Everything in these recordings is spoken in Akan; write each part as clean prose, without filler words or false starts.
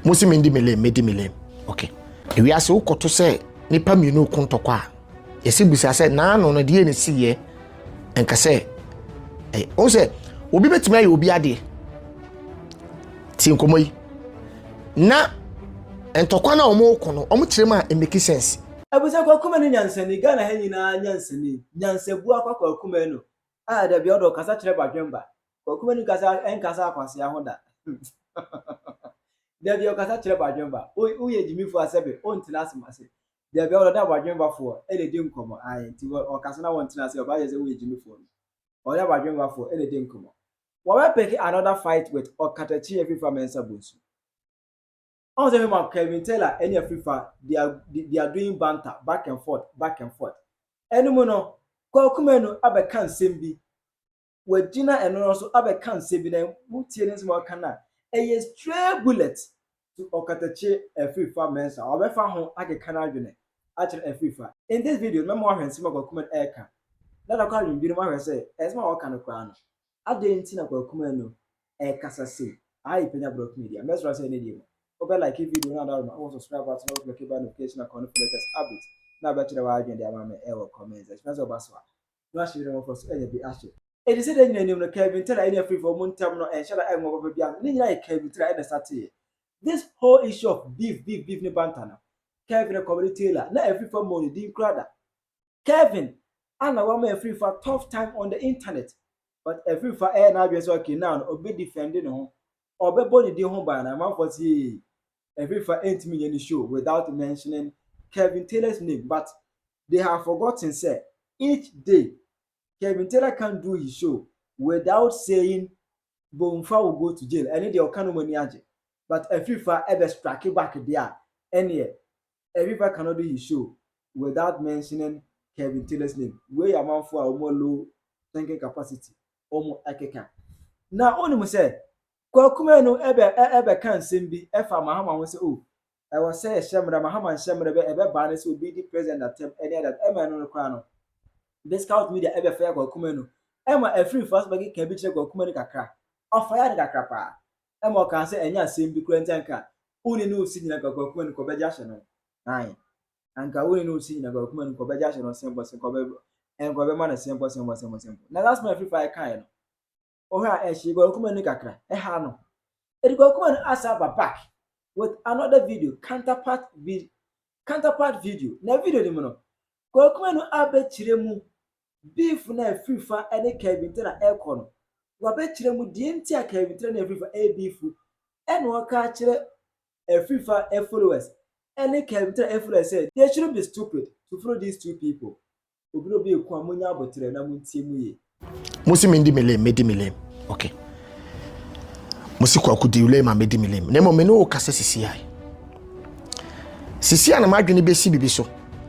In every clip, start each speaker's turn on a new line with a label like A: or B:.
A: Musi medi milem. Okay. We are so to say nipa mienu kontokwa. Yesi busa say na no no de ne siye enka say o say obi betimi aye obi ade. Ti nkomoyi. Na entokwa na omo kono omo kirema e make sense.
B: Abusa Kwaku Manu nyansani Ghana ha nyina nyansani nyansabu akwa Kwaku Manu a da bi odo kasa kire badwemba Kwaku Manu kasa enkasa akwase ahoda da bi o kasa kire badwemba o ye jimifo asebe o ntina asemase da bi odo da badwemba fo e de di nkomo ayi ti o kasa na wontina ase o ba ye se o ye jimifo o da badwemba fo e de di nkomo we will pick another fight with Okatakyie Afrifa mensa bonsu. On the name Kevin Taylor and Afrifa, they are doing banter back and forth. Any mono, Kwaku Manu abekan sembi. With Gina and also abekan sembi na mutienins mo kana. A stray bullet to Okatakyie Afrifa mensa. Obefa ho ake kana adwene. Actually Afrifa. In this video, me mo ahwen sima Kwaku Manu eka. Na kwa yin bi mo ahwen say, esma o kana kwa no. Ade nti na Kwaku Manu kasa say. Ai Penyah block media. Mesra say ne di. Over like video now that I subscribe button click notification and connect latest updates. Now bet you the idea my comments. Expensive baswa. No actually no for so be actually. It is said that you Kevin Taylor any free for moon term no and shall I mo be bian. Ni like Kevin Taylor and start here. This whole issue of beef ni bantana. Kevin community Taylor na every for money din crowd. Kevin and a woman free for tough time on the internet. But every for air now just okay now obe defending home. Obe body di home by na man for see Afrifa ain't me any show without mentioning Kevin Taylor's name, but they have forgotten say each day Kevin Taylor can do his show without saying Bonfa will go to jail. Any day Okano money aje. But Afrifa ever strike back there. Any Afrifa cannot do his show without mentioning Kevin Taylor's name. Where a man for a more low thinking capacity, almost akeka. Now only say Kwaku Manu ebe kan sembi efa mahama won say oh I was say shemra mahama shemra be ebe ba ne say obi di president attempt any that ema no kwa no this scout media ebe fa Kwaku Manu ema free first bagi kan bi kire Kwaku Manu kakra ofa ya kakra pa ema kan say enya sembi krantanka uni no si nyina Kwaku Manu ko beja hye no ai anka uni no si nyina Kwaku Manu ko beja hye no sembo ko be ma na sembo na last man free fire kan no Oha she Kwaku Manu kakra ha no Kwaku Manu asaba back with another video counterpart video na video ni mo no Kwaku Manu abechire mu beef na Afrifa ene Kevin Taylor eko no wa bechire mu die nti a Kevin Taylor na Afrifa beef ene o ka kire Afrifa followers ene Kevin Taylor followers say they shouldn't be stupid to follow these two people obi no be ku amonya abotre na muntie mu ye
A: Musi medi milem. Okay. Musi Kwaku di ule ma medi milem. Nemo me no kase sisi ai. Sisi na madwene besi bibi so.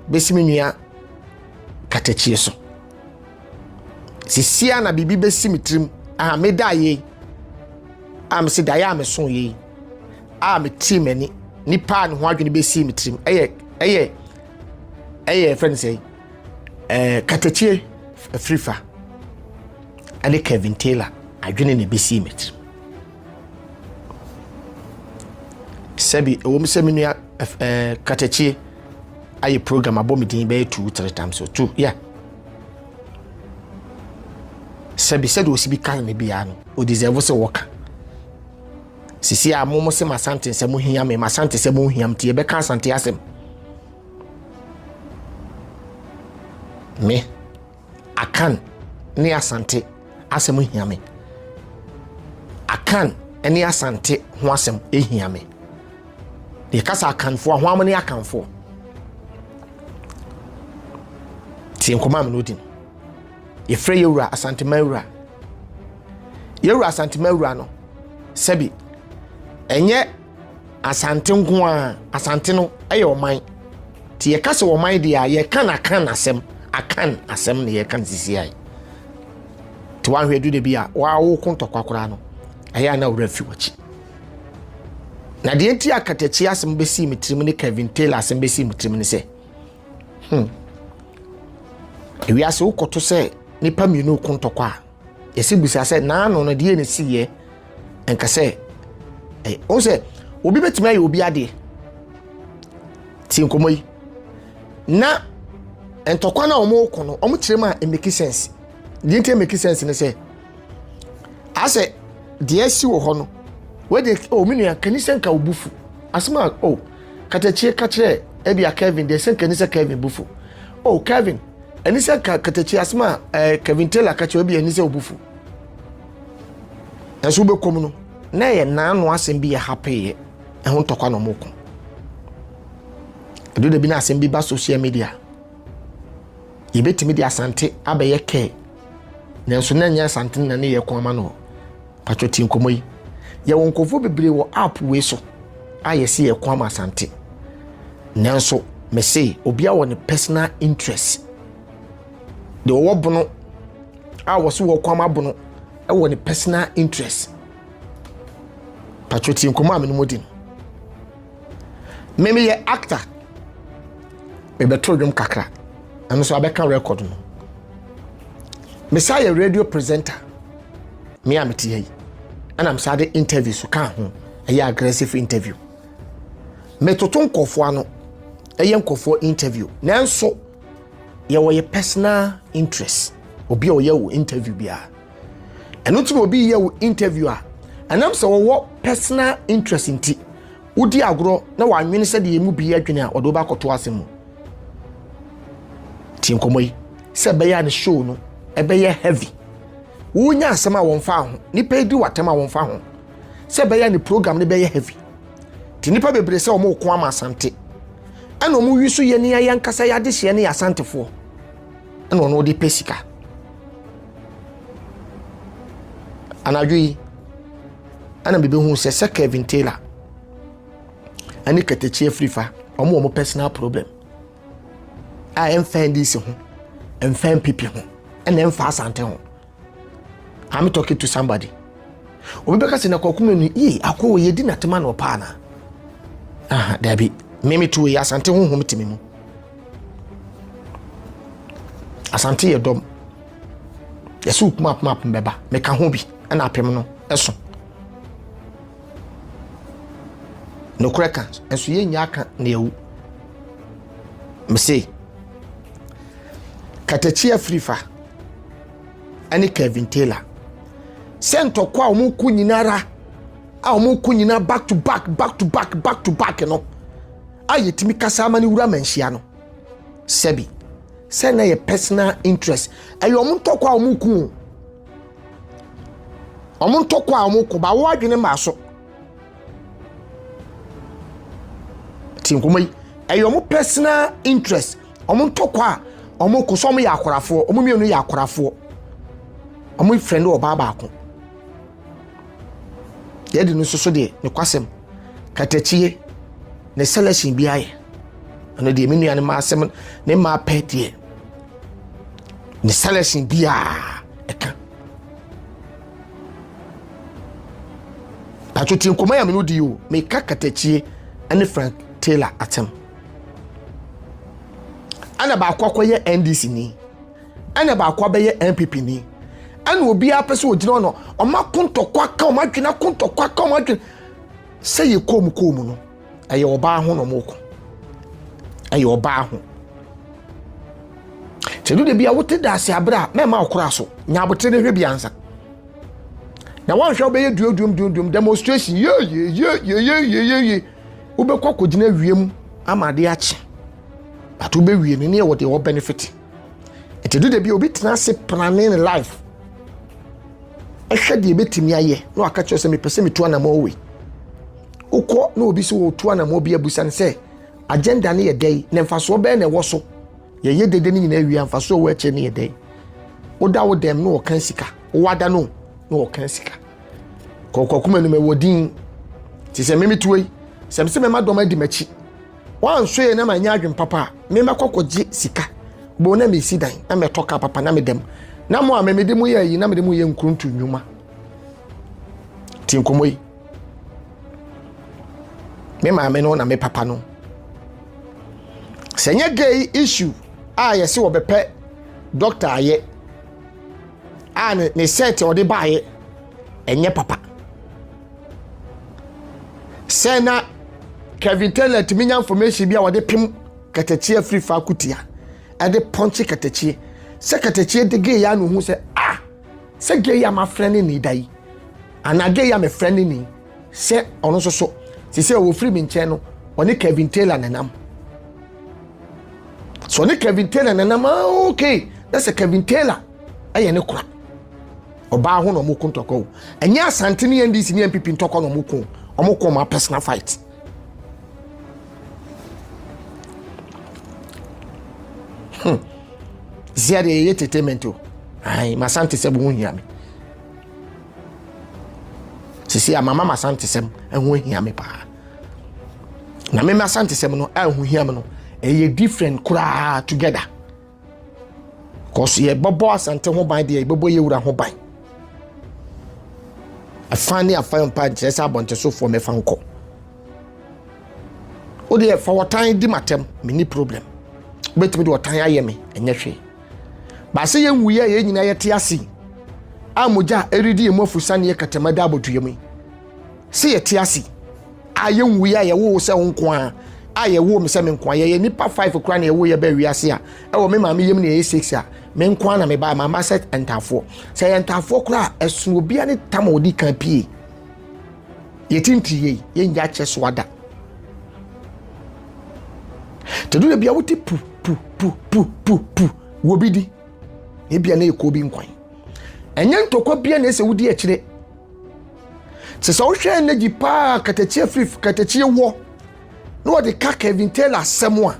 A: Besi me nua Okatakyie so. Sisi na bibi besi mitrim. Ah me da ye. Am se da ya me so ye. Ah me team ani. Nipa ne ho adwene besi mitrim. Eye friend say Okatakyie Afrifa. And Kevin Taylor, I didn't be see it. Sebi, Seminia Okatakyie, I program about me by 2-3 times so 2, yeah. Sebi said was be kind of piano, or deserve a worker. Sisi a momo se masante se muhiam me masante se muhiam tie be kan sante asem. Me akan ne asante asem hiame akan eni asante ho asem ehiame de kasa akanfo ho amane akanfo ti nkoma me no din ye frɛ yewura asante mawura asante mawura no sebi enye asante nko a asante no eye oman ti ye kasa oman de a ye kan asem akan asem ne ye kan sisi ai to one hwedu de bia wa wo kontokwa kora no aya na wura fi wachi na de enti Okatakyie asem besi mitrim ne Kevin Taylor asem besi mitrim ne se ewi ase wo koto se nipa mienu kontokwa yesi busa se na no no de ne siye enka se o se obi betimi aye obi ade ti nkomo yi na entokwa na omo ko no omo kire ma e make sense di nti make sense ne say ase de asi wo ho no we de o minu ya kanisa nka obufu asema o Okatakyie ka kire ebia Kevin de sen kanisa Kevin bufu o Kevin enisa Okatakyie asema Kevin Taylor ka kire ebia enisa obufu enso be kom no na ye naano asem bi ye happy e ho ntokwa no moko do de bi na asem bi ba social media ye betimi di asante abaye ke nanso na nya asante na ne ye kwama no patwoti nkomo yi ye wonkofo bebre wo app we so ayesi ye kwama asante nanso me say obi a won personal interest de wo bono a wo so wo kwama bono e won personal interest patwoti nkomo amene modin meme ye actor me beto dwom kakra and so abeka record no Messiah radio presenter me ameti yi and I'm sad interview so kan ho a aggressive interview me toton kofo ano nkofo interview nanso ye wo ye personal interest obi o ye wo interview bia eno timo obi ye wo interview a anam se wo personal interest nti udi agro na wanwene se de yemu bi adwene a odo ba koto asemu ti nkomoyi se be ya ne show no ebe ye heavy wonya asema wonfa ho nipa edi watema wonfa ho se be ya ne program ne be ye heavy ti nipa bebre se omo ko ama asante ana omo wisu ye ne ya nkasa ya de hye ne ya asantefo ana ono de pesika anadwi ana bebe hu se Kevin Taylor ani Okatakyie Afrifa omo personal problem I am fan this ho and fan people ho and then fast ante ho I'm talking to somebody obi beka se na Kwaku Manu akwo ye di natema no pa na dabi meme to ye asante ho mitimi mu asante ye dom yesu map mbeba meka ho bi na apem no eso no kreka enso ye nya aka na ewu me say Okatakyie Afrifa ani Kevin Taylor sento kwa omu kunyinara a omu kunyina back to back no ayetimi kasa amani wura manhia no sebi se na ye personal interest ayo omu ntokwa omu ku omu ntokwa omu ku ba wo adwene ma so tinkumai ayo omu personal interest omu ntokwa omo ko so mo ya akorafo omo mienu ya akorafo omo friend o baba ako ye di no so de ne kwasem Okatakyie ne selection bi aye ano de menu ya ne ma asem ne ma pete ne selection bi a eka patwoti nkoma ya menu di o me ka Okatakyie ane Frank Taylor atem ana ba akwa ye NDC ni ana ba akwa be ye NPP ni ana obi apese ogina no oma kontokwa ka oma dwena kontokwa ka oma dwena se ye kom no aye oba ho no moko aye oba ho tedu de bia wote da ase abra me ma okora so nya abotre ne hwe bia ansa na wan hwe be ye duodum demonstration ye ubekwa kogina wiem amade ache atu be wie ne what they benefit it do de bi obi tena se planning life ehwe de betimi aye na aka kyo se me pese me to na mo we ukọ na obi se wo to na mo bi abusan se agenda ne ye dai ne mfaso be na wo so ye dede ne nyina wi mfaso wo eche ne ye dai oda wo dem no kan sika wada no no kan sika Kwaku Manu me wodin ti se me tuoi se me ma doma di machi wan so ye na manya adwen papa me makokoje sika bo na me sidan na me toka papa na me dem na mo a me dem ye yi na me dem ye nkruntu nwuma ti nkomoyi me ma me no na me papa no senye gay issue a yesi wo bepe doctor aye a ne set o de baaye enye papa Sena Kevin Taylor to me information be our de pim Okatakyie Afrifa kutia and the punchy Okatakyie. Se Okatakyie de gay ya no who say se gay ya my friend ni dai. And I gay ya my friend ni se ono so se wo free me nche no oni Kevin Taylor nanam. So ni Kevin Taylor nanam okay that's a Kevin Taylor aye ne kura. Oba ho no mo kuntoko. Enya asante ni NDC ni MPP ntoko no mo kun. Omoko ma personal fight. Ziade entertainment. Ai masante se bu hia me. Sisi a mama masante sem ehu hia me pa. Na me masante sem no ehu hia me no eye different kura together. Cause ye bobo asante ho ban de ye bobo ye wura ho ban. Afani afan pa jesa bonte so for me fanko. O de for what time di matem mini problem. Betimi de what time aye me enye hwe. Ba se ye nwuye ye nyina ye te ase. Amoja eridi e mofusa ne katamada abotuyemi. Se ye te ase. Aye nwuye ye wo se nko a. Aye wo me se me nko a ye nipa 5 kra na ye wo ye ba wiase a. E wo me ma me yem na ye 6 a. Me nko na me ba mama set entafo. Se ye entafo kra esu obi ani tam odi kan pie. Ye tinti ye nja cheso ada. Tedu le bia wuti pu wo bi di. E bia na eko bi nkwan. Enye ntokwa bia na ese wudi akire. Se so hwe na gipa Okatakyie Afrifa Okatakyie wo. No what the Kevin Taylor semwa.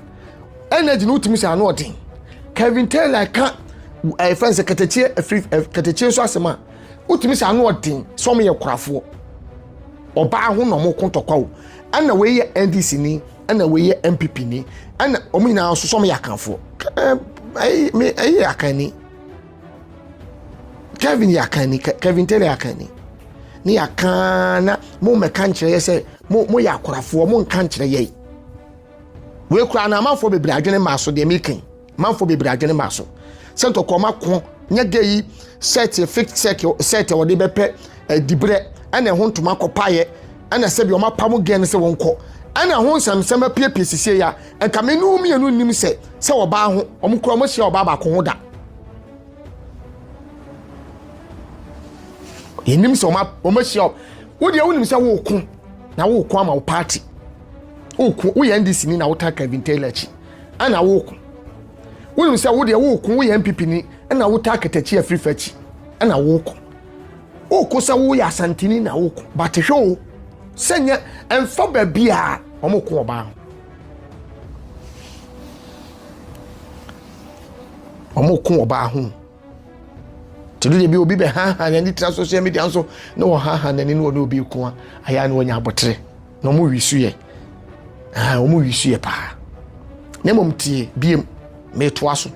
A: Energy no utimi se ano odin. Kevin Taylor ka friends Okatakyie Afrifa Okatakyie so asema. Utimi se ano odin so me ye kurafo. Oba ho no mo kontokwa wo. Ana we ye NDC ni, ana we ye MPP ni, ana omina so me yakanfo. Ai akani. Kevin yakani, Kevin Taylor yakani. Ni yakana mo meka nkyere se mo yakorafo mo nka nkyere ye. We kura na manfo bebre adwene maso de mekin. Manfo bebre adwene maso. Sento koma ko nya geyi set fixed set wo de bepe dibre ana ho ntoma kopaye ana se bi o mapam gen se wonko ana ho nsamsam apiepie sisi ya enka menu mienu nim se wo ba ho omkro mo hia oba ba ko ho da. Yenim se o ma hia wo de wonim se wo ku na wo ku ama wo party wo ye NDC ni na wo ta Kevin Taylor chi ana wo ku wonim se wo de wo ku wo ye MPP ni ana wo ta Okatakyie Afrifa chi ana wo ku o ko se wo ya santini na wo ku but hwe senya emfa ba bia omko oba omko oba ho tudu bi obi be ha na ni tra social media nso na wo ha na ni no obi ku a aya na wonya abotre na mo wisu ye o mo wisu ye pa na mom tie biem me to aso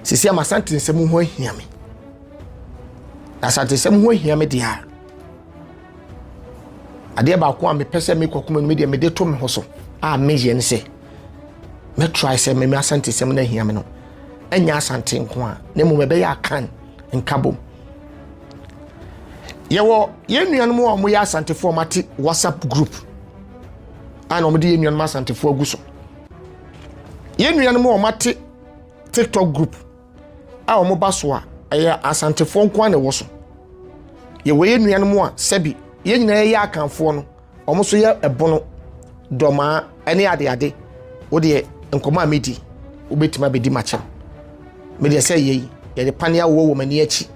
A: sisi amasante nsem ho ahia me asante nsem ho ahia me dia ade ba ko a me pese me kokoma no me dia me de to me ho so a me je ne se me try se me asante nsem na ahia me no enya asante nko a na mo me be ya kan nkabom yewo ye nuan mo mo ya asante fo mate WhatsApp group ana mo de ye nuan asante fo aguso ye nuan mo mate TikTok group a mo baso a ya asante fo nko a na wo so ye we ye nuan mo a sebi ye nyina ye akanfo no omo so ye ebono doma ene ade wo de nkoma medi obetima bedi machem me de say ye de pania wo mani achi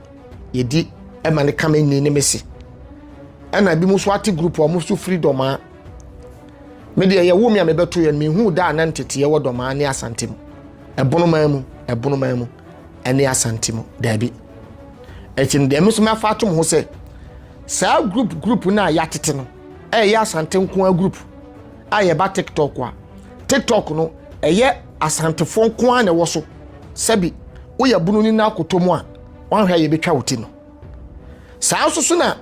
A: ye di e mane kama ni mesi ana bi mu so ate group omo so freedom a me de ye wo mi a me beto ye me hu da na ntete ye wo doma ne asantem ebono mamu ene asantem da bi etin de me so ma fatum ho say sa group na ya tete no ya asante nko a group aye ba TikTok wa TikTok no ye asante fo nko a na wo so sabi wo ya bunu ni na akotomu a wan hwa ye betwa woti no sa so na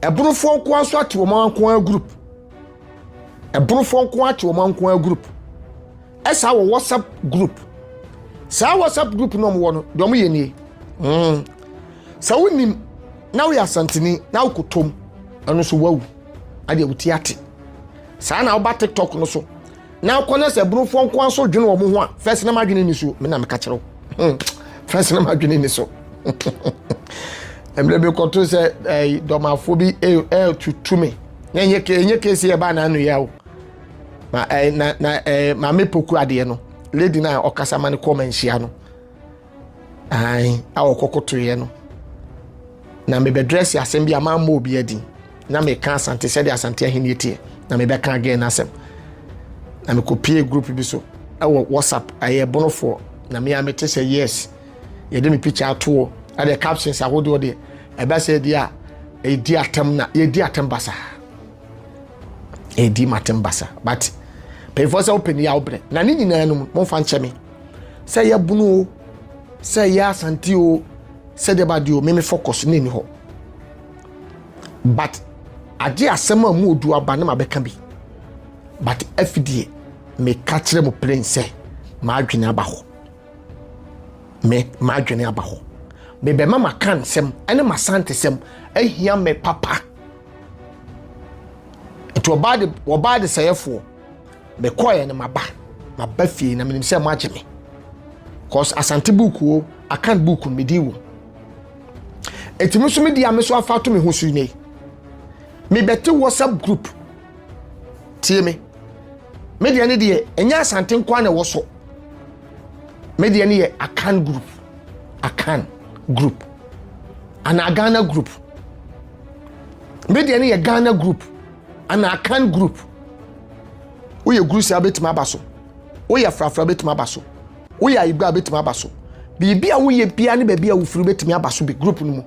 A: ebunu fo nko a so ate wo man nko a group ebunu fo nko ate wo man nko a group esa wo WhatsApp group sa WhatsApp group no mo wo no do mo ye nie sa wonim na we asantini na ukotom anu so wawu ade utiate saa na oba TikTok no so na akona se brufo nko anso dwene wo mo ho a first na madwene ni so me na me ka kire wo first na madwene ni so emre be koto se domafo bi tutumi enye kesi e ba na anu ya wo ma me poku ade no lady na okasa ma ne comment hia no ai awokokoto ye no na me be dress asem bi ama mo obi adi na me ka asante se de asante ahini tie na me be ka again asem na me copy group bi so awo WhatsApp aye bonofo na me amete say yes ye de me picture ato ade captions ahodo de e be say dia e di atem na ye di atem basa e di matem basa but pay for say open ya obre na ni nyina no mo fa nche me say ya bunu o say ya asante o say de badio me focus ni ho but ade asem amu odu aba na mabeka bi but FD me catch them plain say ma adwene aba ho me ma adwene aba ho me be mama kan sem ene masante sem ahia me papa to obade sayefo me koye ne maba fie na menim say ma agye me cause asante book o akan book me di wo etimi so me di ameso afato me ho su ne me bete WhatsApp group tie me media ne de enya asante nkwa na wo so media ne ye akan group ana Ghana group media ne ye Ghana group ana akan group wo ye group sa betima abaso wo ye frafra betima abaso wo ye ibra betima abaso bibia wo ye bia ne bibia wo furu betima abaso bi group no mu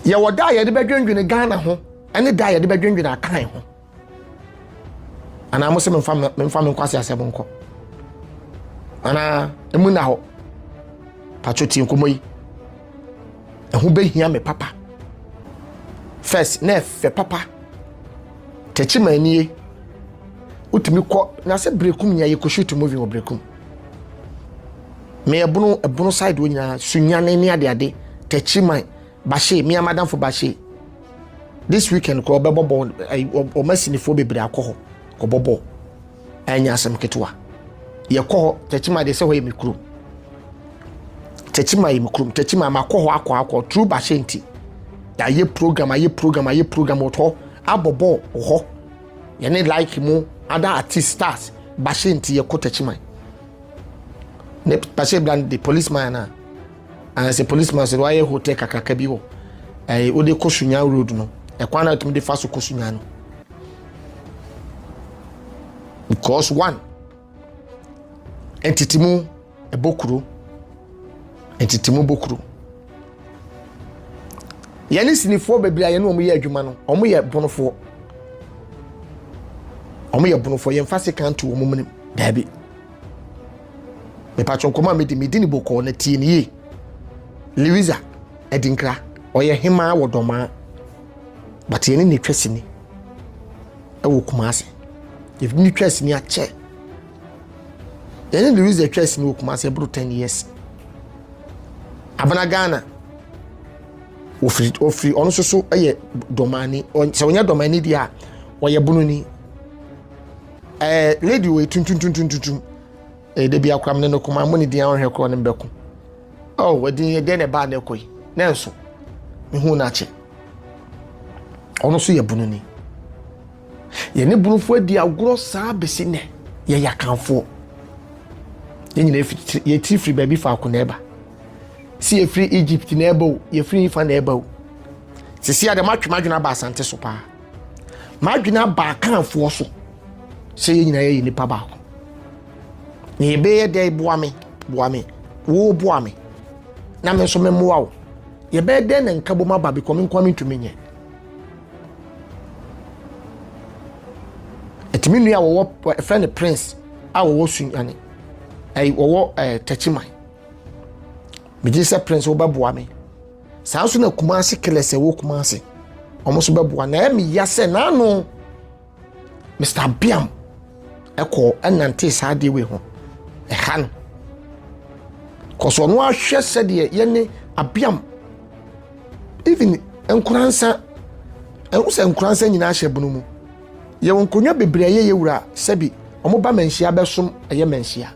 A: ye woda ye de bedwendwene Ghana ho ene da ye de bedwendwene akan ho ana mo se me mfa me kwase asebo nko ana emu na ho patoti nkomo yi ehu behia me papa first na fe papa techi manie utimi ko na se brekum nya ye ko shoot movie o brekum me ebunu side wo nyina sunyane ne ade techi man bashe me madam for bashe this weekend ko bebobo o masinifo bebre akoho ko bobo anya asem ketwa ye ko techi man de se ho ye mikru techi man ye mikru techi man makoho akọ true bashe nti ya ye program oto abobo ho ye ne like mu other artist stars bashe nti ye ko techi man ne bashe brand the policeman na and say policeman say why hotel kakaka bi ho o de kosunya road no e kwa na tum de faso kosunya no because one entity mu bokuru yani sinifo bebia ye no omo ye adwuma no omo ye bonofo ye mfase kanto omo munim dabi me patron koma me di ni boko na tie ni Louisa edinkra oye hima wodoma but ye ni twesi ni e wo kumase if ni twesi ni ache ye ni Louisa twesi ni wo kumase bro 10 years abana Ghana ofri ono so eye domani se wonya domani dia oye bunu ni lady we tuntuntuntuntuntum de bia kwam ne no kuma mo ni dia on hekro ne mbeko oh wadi de ne ba na ekoi na enso me hu na ache ono so ye bunu ni ye ne bunu fo di agro saa besi ne ye yakanfo ye nyina ye ti free baby fa ko na eba si ye free Egypt na eba o ye free fa na eba o sisi ade matwemadwena ba asante so pa madwena ba kanfo so se ye nyina ye nipa ba ko ni be ye de boame wo boame na me so me moa wo ye be de na nkabo ma ba bi ko me nkwame ntumi nye etimi nua wo friend prince a wo sunyane wo tachiman me jise prince wo ba boame saa so na kumase kelese wo kumase omo so ba boa na me yase na no Mr. Biam eko enante saa de we ho han koso no ahwe sede ye ne abiam even enkuransa ɛho sɛ nkuransa nyinaa hyɛ bunu mu yɛ nkonwa bebree yɛ wura sɛbi ɔmo ba manhyia bɛsom ɛyɛ manhyia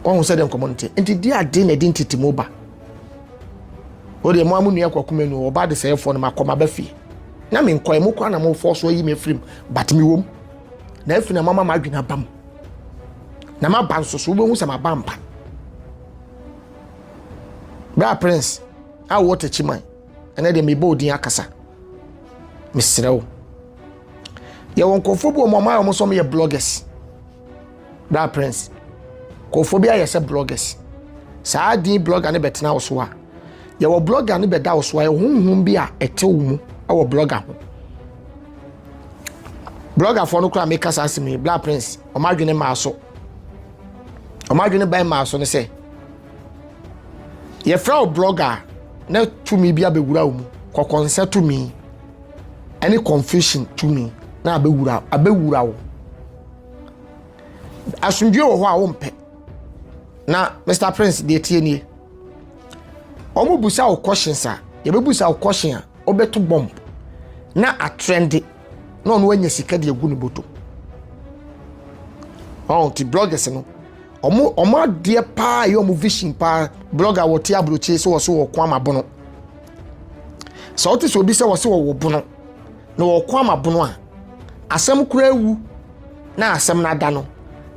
A: ɔho sɛ de nkɔmɔnte nti di ade na di ntete mo ba ɔde mo amunua Kwaku Manu ɔba de sɛ ɛfɔ no makɔma ba fie na me nkɔe mo kwa na mo fɔ so yi me frim but me wom na afi na mama madwena bam na ma ban so wo behu sɛ ma bampa bra prince a wo te chiman ene de me bodin akasa mesrew ye won kofo bu mo ma mo so me bloggers bra prince kofo bi aye se bloggers saa din blogger ne betena wo so a ye wo blogger ne beda wo so a hunhun bi a etew mu wo blogger ho blogger for no kra me kasa asemi bra prince o ma dwene ma so o ma dwene ban ma so ne se ye fra blogger na to me bia bewura mu kokonse to me any confusion to me na abewura wo asundwe wo ho a wo mpe na Mr Prince de tie nie omo busa wo questions a ye bebusa wo question a obeto bomb na a trend na ono anya sika de agu ne boto ti bloggers no omo de pa ye omo vision pa blogger wo ti abrochi so wo kwa mabono so otu so bi se wo se wo bono na wo kwa mabono a asem kura ewu na asem na da no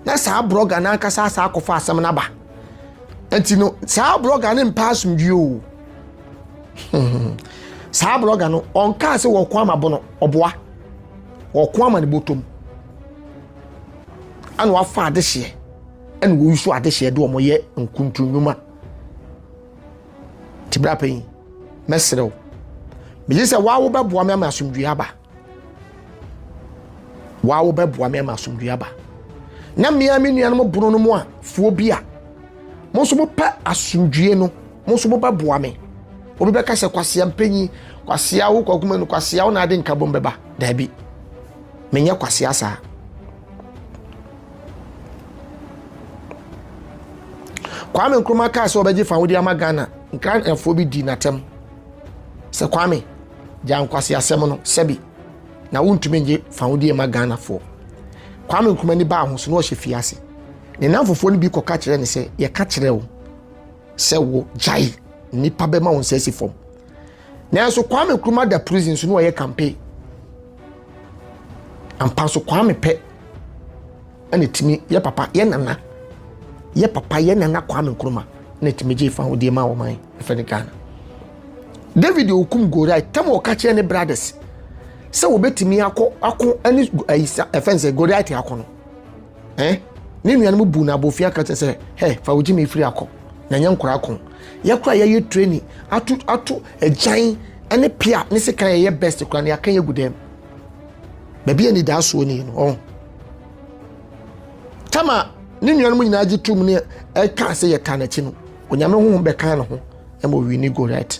A: na sa blogger na aka sa akofa asem na ba enti no sa blogger ne mpa asumdwe o sa blogger no onka se wo kwa mabono oboa wo kwa ma ne botom anu afa adehye en wo yusu adehye de omo ye nkuntunwuma tibra pen mesrew me say wa wo beboa me ma asumdwe aba wa wo beboa me ma asumdwe aba na mia me nuan mo bunu no mo a fuo bi a mo so mo pa asumdwe no mo so mo beboa me obi be ka se kwase ampanyi kwase awo Kwaku Manu kwase awo na ade nka bom beba da bi menye kwase asa Kwame Nkrumah ka so obeje fa wodi amagana nkran efo bi di natem se Kwame jan kwase asem no sebi na wontumi nje fa wodi amagana fo Kwame Nkrumah ni ba ho so no hye fiase ne nanfofo no bi koka kire ne se ye ka kire wo se wo jai nipa be ma won sesi fom na so Kwame Nkrumah da prison so no ye campaign ampa so Kwame pe ane timi ye papa ye nana Kwame Nkrumah na timi je fa wodi ma wo man efe ne Ghana David okum Goliath tamo okache ne brothers se wo betimi ako ani offense Goliath akono ni nuan mu bu na abofia ka se fa woji me free akọ na nya nkora akọ ye kura ye training atu ejan ane pia ne se kan ye best kura ne akan ye gudem baby ani da so ni no tama ni nuan mu nyina agi tum ne ka se ye kan achi no onyame ho be kan no ho e mo wi ni Goliath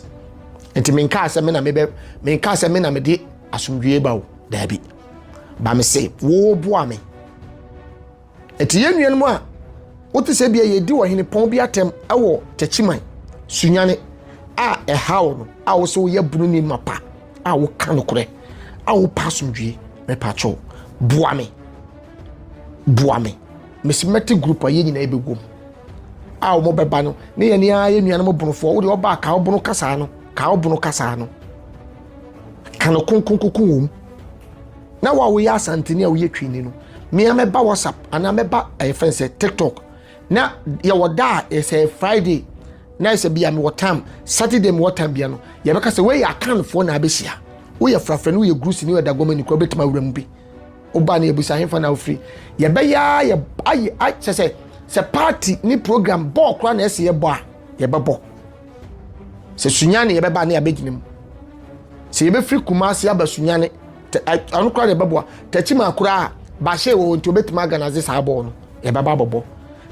A: enti menka se me na me de asumdwe ba wo da bi ba me se wo boa me eti ye nuan mu a wote se bia ye di wo hene pon bi atem ewo tachiman sunyane a hawo no a wo so ye bunu ni mapa a wo kan kore a wo pasumdwe me pacho boa me mesimeti group a ye nyina ebegom a wo mo beba no ne ye ne a ye nuan mo bunofo wo de oba ka wo bunu kasa no kano kunkunkun na wa wo ya asanteni a wo ye twini no me ameba WhatsApp ana meba friends TikTok na ye woda say Friday na say bia me wotam Saturday me wotam bia no ye beka say we ya kan fo na abesia wo ye frafra no ye grusi ni weda goma ni ko betima wuram bi oba na ebusa henfa na ofri ye be ya ye ai se party ni program bo kra na ese ye bo a ye bebo se sunyane ye beba na ya beginim se ye be free Kumasi abasunyane anu kra de bebo tachima kra ba she wo nti obetima organize sa abo no ye baba bobo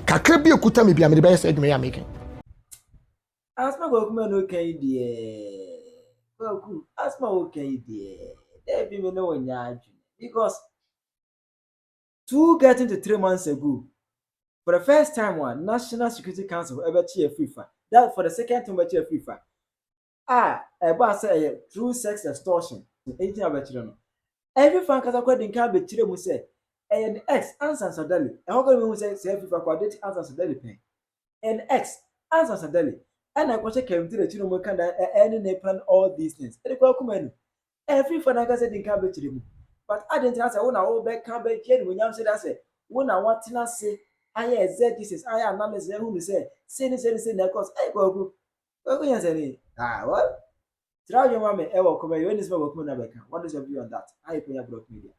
A: kakra bi ekuta me bia me de be say adwuma ya meke
B: asma Kwaku Manu kan die Kwaku asma wo kan die e bi me no nya adwuma because 3 months ago for the first time one National Security Council ever Afrifa that for the second time Afrifa Eba say true sex extortion. Anything about you. Every fan kasa kwa dinka be chire mu say the ex answer sadali. E ho go me say every fan kwa date answer sadali pen. And ex answer sadali. And I question came to the chino mo kan any ne plan all these things. E Kwaku Manu. Every fan kasa dinka be chire mu. But I didn't answer when I all back can be chen when you say that say when I want to say I exact this is I analysis who say na cause I go yan say what? Try your mommy ever come you this Kwaku Manu. What is your view on that? I Penyah Block Media.